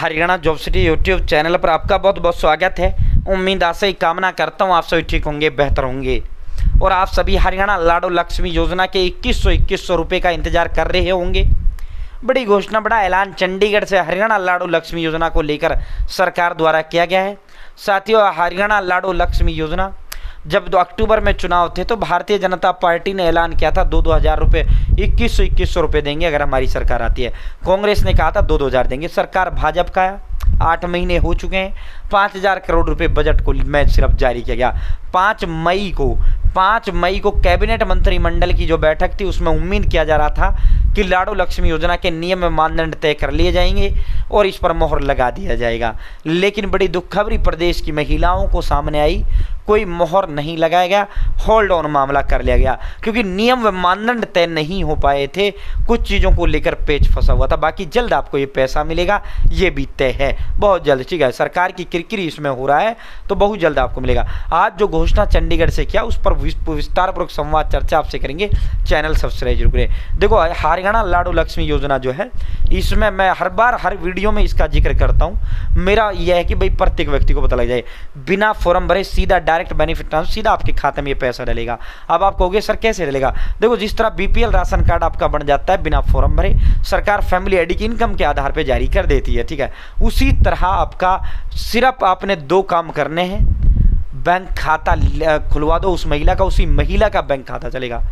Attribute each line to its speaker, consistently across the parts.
Speaker 1: Haryana job city YouTube channel पर आपका बहुत बहुत स्वागत है। उम्मीद आशा ही कामना करता हूँ आप सभी ठीक होंगे, बेहतर होंगे और आप सभी हरियाणा लाडो लक्ष्मी योजना के 2100 रुपये का इंतजार कर रहे होंगे। बड़ी घोषणा, बड़ा ऐलान चंडीगढ़ से हरियाणा लाडो लक्ष्मी योजना को लेकर सरकार द्वारा किया गया है। साथियों, हरियाणा लाडो लक्ष्मी योजना जब 2 अक्टूबर में चुनाव थे तो भारतीय जनता पार्टी ने ऐलान किया था 2-2 हज़ार रुपये 2100 रुपये देंगे अगर हमारी सरकार आती है। कांग्रेस ने कहा था 2-2 हज़ार देंगे। सरकार भाजपा का 8 महीने हो चुके हैं। 5000 करोड़ रुपए बजट को मैं सिर्फ जारी किया गया। 5 मई को कैबिनेट मंत्रिमंडल की जो बैठक थी उसमें उम्मीद किया जा रहा था कि लाडो लक्ष्मी योजना के नियम मानदंड तय कर लिए जाएंगे और इस पर मोहर लगा दिया जाएगा। लेकिन बड़ी दुख खबरी प्रदेश की महिलाओं को सामने आई, कोई मोहर नहीं लगाया गया, होल्ड ऑन मामला कर लिया गया क्योंकि नियम व मानदंड तय नहीं हो पाए थे। कुछ चीज़ों को लेकर पेच फंसा हुआ था। बाकी जल्द आपको ये पैसा मिलेगा, ये भी तय है, बहुत जल्द। ठीक है, सरकार की किरकिरी इसमें हो रहा है तो बहुत जल्द आपको मिलेगा। आज जो घोषणा चंडीगढ़ से किया उस पर विस्तारपूर्वक संवाद चर्चा आपसे करेंगे। चैनल सब्सक्राइब जरूर करें। देखो, हरियाणा लाडो लक्ष्मी योजना जो है इसमें मैं हर वीडियो में इसका जिक्र करता हूँ। मेरा यह है कि भाई प्रत्येक व्यक्ति को पता लग जाए, बिना फॉर्म भरे सीधा डायरेक्ट बेनिफिट ट्रांसफर, सीधा आपके खाते में ये पैसा डलेगा। अब आप कहोगे सर कैसे डलेगा? देखो, जिस तरह बीपीएल राशन कार्ड आपका बन जाता है बिना फॉर्म भरे, सरकार फैमिली आईडी की इनकम के आधार पर जारी कर देती है। ठीक है, उसी तरह आपका सिर्फ आपने 2 काम करने हैं। बैंक खाता खुलवा दो उस महिला का, उसी महिला का बैंक खाता चलेगा,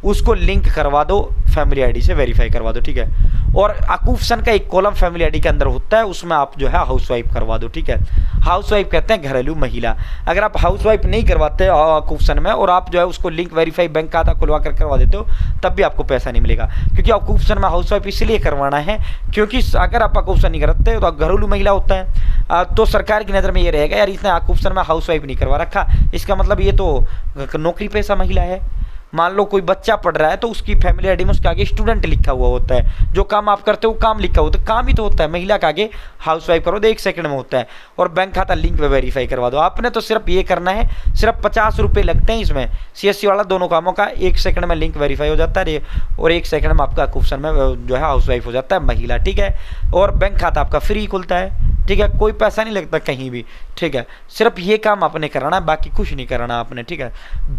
Speaker 1: उसको लिंक करवा दो, फैमिली आईडी से वेरीफाई करवा दो। ठीक है, और अकूफसन का एक कॉलम फैमिली आईडी के अंदर होता है, उसमें आप जो है हाउसवाइफ करवा दो। ठीक है, हाउसवाइफ कहते हैं घरेलू महिला। अगर आप हाउसवाइफ नहीं करवाते अकूफसन में और आप जो है उसको लिंक वेरीफाई बैंक खाता खुलवा कर करवा देते हो तब भी आपको पैसा नहीं मिलेगा, क्योंकि अकूफसन में हाउसवाइफ इसलिए करवाना है क्योंकि अगर आप अकूफसन नहीं करते तो घरेलू महिला होता है तो सरकार की नज़र में ये रहेगा यार इसने अकूफसन में हाउसवाइफ नहीं करवा रखा, इसका मतलब ये तो नौकरी पेशा महिला है। मान लो कोई बच्चा पढ़ रहा है तो उसकी फैमिली आईडी में उसके आगे स्टूडेंट लिखा हुआ होता है, जो काम आप करते हो काम लिखा होता है, काम ही तो होता है। महिला के आगे हाउसवाइफ करो तो 1 सेकंड में होता है। और बैंक खाता लिंक पे वेरीफाई करवा दो। आपने तो सिर्फ ये करना है, सिर्फ 50 रुपये लगते हैं इसमें, सीएससी वाला दोनों कामों का। 1 सेकंड में लिंक वेरीफाई हो जाता है और 1 सेकंड में आपका ऑप्शन में जो है हाउसवाइफ हो जाता है महिला। ठीक है, और बैंक खाता आपका फ्री खुलता है। ठीक है, कोई पैसा नहीं लगता कहीं भी। ठीक है, सिर्फ ये काम आपने कराना है, बाकी कुछ नहीं कराना आपने। ठीक है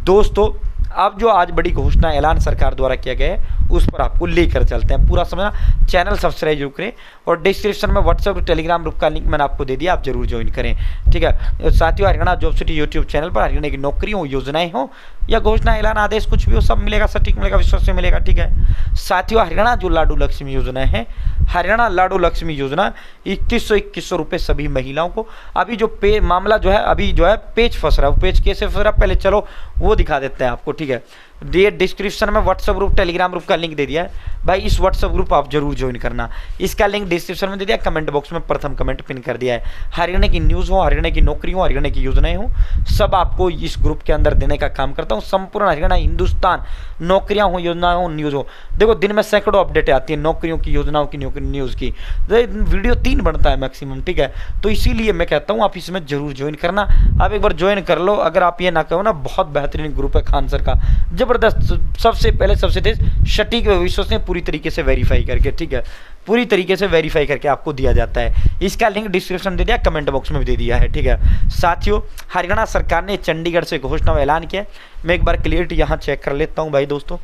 Speaker 1: दोस्तों, अब जो आज बड़ी घोषणा ऐलान सरकार द्वारा किया गया है उस पर आपको लेकर चलते हैं, पूरा समझना। चैनल सब्सक्राइब जरूर करें और डिस्क्रिप्शन में व्हाट्सएप और टेलीग्राम ग्रुप का लिंक मैंने आपको दे दिया, आप जरूर ज्वाइन करें। ठीक है साथियों, Haryana job city YouTube channel पर हरियाणा की नौकरी हो, योजनाएं हो या घोषणा ऐलान आदेश कुछ भी हो, सब मिलेगा, सटीक मिलेगा, विश्वास से मिलेगा। ठीक है साथियों, हरियाणा जो लाडो लक्ष्मी योजना है, हरियाणा लाडो लक्ष्मी योजना 2100 रुपये सभी महिलाओं को। अभी जो मामला जो है अभी जो है पेज फंस रहा है, वो पेज कैसे फंस रहा है पहले चलो वो दिखा देते हैं आपको। ठीक है, ये डिस्क्रिप्शन में व्हाट्सएप ग्रुप टेलीग्राम ग्रुप का लिंक दे दिया है भाई, इस व्हाट्सएप ग्रुप आप जरूर ज्वाइन करना। इसका लिंक डिस्क्रिप्शन में दे दिया, कमेंट बॉक्स में प्रथम कमेंट पिन कर दिया है। हरियाणा की न्यूज़ हो, हरियाणा की नौकरी हो, हरियाणा की योजनाएं हो, सब आपको इस ग्रुप के अंदर देने का काम करता हूँ। संपूर्ण हरियाणा हिंदुस्तान, नौकरियां हो, योजनाएं हो, न्यूज़ हो। देखो दिन में सैकड़ों अपडेट आती है नौकरियों की, योजनाओं की, न्यूज़ की। वीडियो 3 बनता है मैक्सिमम। ठीक है, तो इसीलिए मैं कहता हूँ आप इसमें जरूर ज्वाइन करना। आप एक बार ज्वाइन कर लो, अगर आप ये ना कहो ना, बहुत बेहतरीन ग्रुप है खान सर का, जबरदस्त, सबसे पहले सबसे तेज, सटीक, विश्वसनीय, पूरी तरीके से वेरीफाई करके। ठीक है, पूरी तरीके से वेरीफाई करके आपको दिया जाता है। इसका लिंक डिस्क्रिप्शन दे दिया, कमेंट बॉक्स में भी दे दिया है। ठीक है साथियों, हरियाणा सरकार ने चंडीगढ़ से घोषणा ऐलान किया। मैं एक बार क्लियरिटी यहाँ चेक कर लेता हूँ भाई दोस्तों,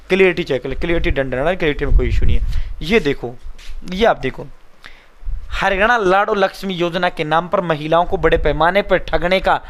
Speaker 1: क्लियरिटी चेक कर ले, क्लियरिटी डंडन, क्लियरिटी में कोई इशू नहीं है। ये देखो, ये आप देखो, हरियाणा लाडो लक्ष्मी योजना के नाम पर महिलाओं को बड़े पैमाने पर ठगने का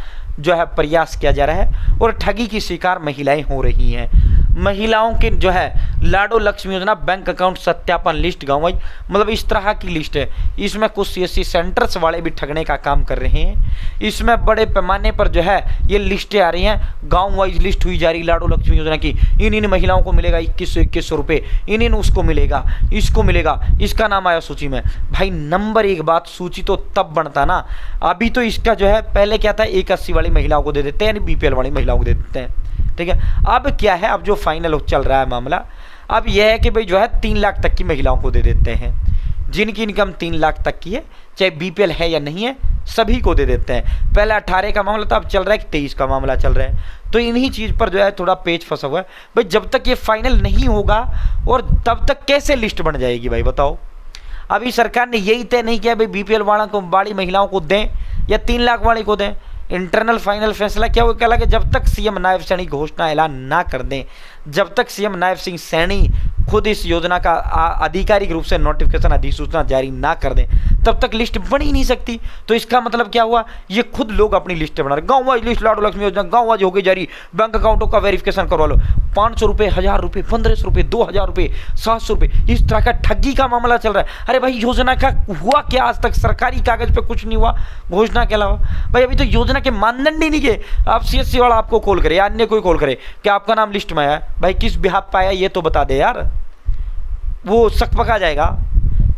Speaker 1: जो है प्रयास किया जा रहा है और ठगी की शिकार महिलाएं हो रही हैं। महिलाओं के जो है लाडो लक्ष्मी योजना बैंक अकाउंट सत्यापन लिस्ट गाँव वाइज, मतलब इस तरह की लिस्ट है। इसमें कुछ सीएससी सेंटर्स वाले भी ठगने का काम कर रहे हैं। इसमें बड़े पैमाने पर जो है ये लिस्टें आ रही हैं, गाँव वाइज लिस्ट हुई जा रही लाडो लक्ष्मी योजना की। इन महिलाओं को मिलेगा 2100 रुपये, इन उसको मिलेगा, इसको मिलेगा, इसका नाम आया सूची में। भाई नंबर 1 बात, सूची तो तब बनता ना, अभी तो इसका जो है पहले क्या था 180 वाली महिलाओं को दे देते हैं, यानी बीपीएल वाली महिलाओं को दे देते हैं। ठीक है, अब क्या है, अब जो फाइनल चल रहा है मामला, अब यह है कि भाई जो है 3 लाख तक की महिलाओं को दे देते हैं। जिनकी इनकम 3 लाख तक की है, चाहे बीपीएल है या नहीं है, सभी को दे देते हैं। पहले 18 का मामला था, अब चल रहा है कि 23 का मामला चल रहा है। तो इन्हीं चीज़ पर जो है थोड़ा पेच फंसा हुआ है भाई। जब तक ये फाइनल नहीं होगा और तब तक कैसे लिस्ट बन जाएगी भाई बताओ। अभी सरकार ने यही तय नहीं किया भाई बीपीएल वाली महिलाओं को दें या 3 लाख वाली को दें। इंटरनल फाइनल फैसला क्या वो कहला कि जब तक सीएम नायब सैनी घोषणा ऐलान ना कर दें, जब तक सीएम नायब सिंह सैनी खुद इस योजना का आधिकारिक रूप से नोटिफिकेशन अधिसूचना जारी ना कर दें, तब तक लिस्ट बन ही नहीं सकती। तो इसका मतलब क्या हुआ, ये खुद लोग अपनी लिस्टें बना रहे। गाँव वाइज लिस्ट लाडो लक्ष्मी योजना गाँव वाइज हो गई जारी, बैंक अकाउंटों का वेरिफिकेशन करवा लो। 500 रुपये, 1000 रुपये, 1500 रुपये, 2000 रुपये, 700 रुपये, इस तरह का ठगी का मामला चल रहा है। अरे भाई योजना का हुआ क्या आज तक, सरकारी कागज पे कुछ नहीं हुआ घोषणा के अलावा। भाई अभी तो योजना के मानदंड ही नहीं गए। आप सीएससी वाला आपको कॉल करे या अन्य कोई कॉल करे कि आपका नाम लिस्ट में आया, भाई किस बिहाफ पे आया ये तो बता दे यार, वो शक पका जाएगा।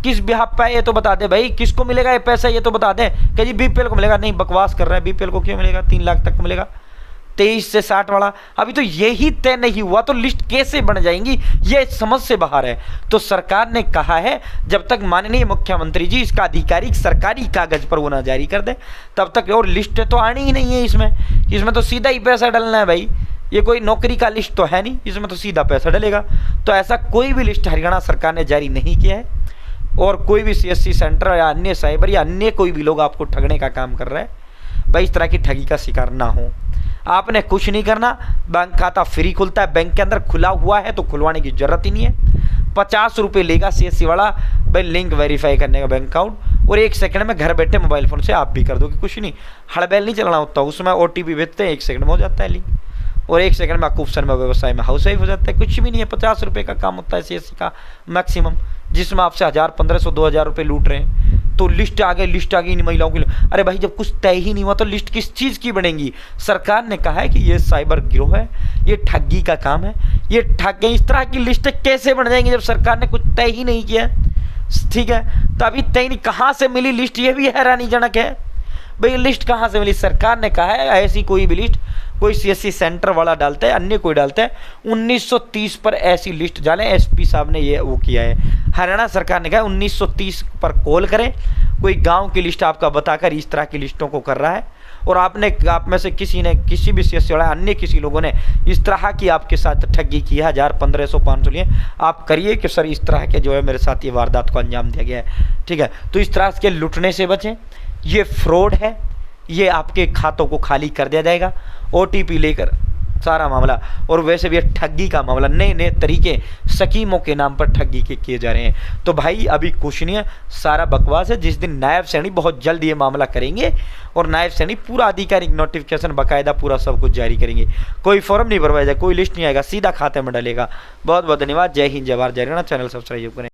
Speaker 1: किस बिहाफ पे ये तो बता दे भाई, किसको मिलेगा ये पैसा ये तो बता दे कि जी बीपीएल को मिलेगा। नहीं, बकवास कर रहा है, बीपीएल को क्यों मिलेगा, 3 लाख तक मिलेगा, 23 से 60 वाला। अभी तो यही तय नहीं हुआ तो लिस्ट कैसे बन जाएंगी, ये समझ से बाहर है। तो सरकार ने कहा है जब तक माननीय मुख्यमंत्री जी इसका आधिकारिक सरकारी कागज पर वो ना जारी कर दे तब तक, और लिस्ट तो आनी ही नहीं है इसमें तो सीधा ही पैसा डलना है भाई। ये कोई नौकरी का लिस्ट तो है नहीं, इसमें तो सीधा पैसा डलेगा। तो ऐसा कोई भी लिस्ट हरियाणा सरकार ने जारी नहीं किया है। और कोई भी सीएससी सेंटर या अन्य साइबर या अन्य कोई भी लोग आपको ठगने का काम कर रहा है, भाई इस तरह की ठगी का शिकार ना हो। आपने कुछ नहीं करना, बैंक खाता फ्री खुलता है, बैंक के अंदर खुला हुआ है तो खुलवाने की जरूरत ही नहीं है। 50 रुपये लेगा सीएससी वाला भाई लिंक वेरीफाई करने का बैंक अकाउंट, और 1 सेकंड में घर बैठे मोबाइल फ़ोन से आप भी कर दोगे। कुछ नहीं, हड़बैल नहीं चलाना होता, उसमें OTP भेजते हैं, 1 सेकंड में हो जाता है लिंक, और 1 सेकंड में ऑप्शन में व्यवसाय में हाउस वाइफ हो जाता है। कुछ भी नहीं है, 50 रुपये का काम होता है सीएससी का मैक्सिमम, जिसमें आपसे 1000, 1500, 2000 रुपये लूट रहे हैं। तो लिस्ट आ गई इन महिलाओं के लिए। अरे भाई जब कुछ तय ही नहीं हुआ तो लिस्ट किस चीज़ की बनेगी। सरकार ने कहा है कि ये साइबर गिरोह है, ये ठगी का काम है, ये ठग, इस तरह की लिस्ट कैसे बन जाएंगी जब सरकार ने कुछ तय ही नहीं किया। ठीक है, तो अभी तय नहीं, कहाँ से मिली लिस्ट, ये भी हैरानीजनक है। भाई लिस्ट कहाँ से मिली, सरकार ने कहा है ऐसी कोई भी लिस्ट कोई सीएससी सेंटर वाला डालता है, अन्य कोई डालता है, 1930 पर ऐसी लिस्ट डालें। एसपी साहब ने ये वो किया है, हरियाणा सरकार ने कहा 1930 पर कॉल करें, कोई गांव की लिस्ट आपका बताकर इस तरह की लिस्टों को कर रहा है, और आप में से किसी ने, किसी भी सीएससी वाला अन्य किसी लोगों ने इस तरह की आपके साथ ठगी की है, 1000, 1500, 500 लिए, आप करिए कि सर इस तरह के जो है मेरे साथ ये वारदात को अंजाम दिया गया है। ठीक है, तो इस तरह के लुटने से बचें, ये फ्रॉड है, ये आपके खातों को खाली कर दिया जाएगा, OTP लेकर सारा मामला। और वैसे भी ठगी का मामला, नए नए तरीके स्कीमों के नाम पर ठगी के किए जा रहे हैं। तो भाई अभी कुछ नहीं है, सारा बकवास है। जिस दिन नायब सैनी बहुत जल्द ये मामला करेंगे और नायब सैनी पूरा आधिकारिक नोटिफिकेशन बाकायदा पूरा सब कुछ जारी करेंगे, कोई फॉर्म नहीं भरवाया जाए, कोई लिस्ट नहीं आएगा, सीधा खाते में डलेगा। बहुत बहुत धन्यवाद। जय हिंद, जय भारत, जय हरियाणा। चैनल सब्सक्राइब करें।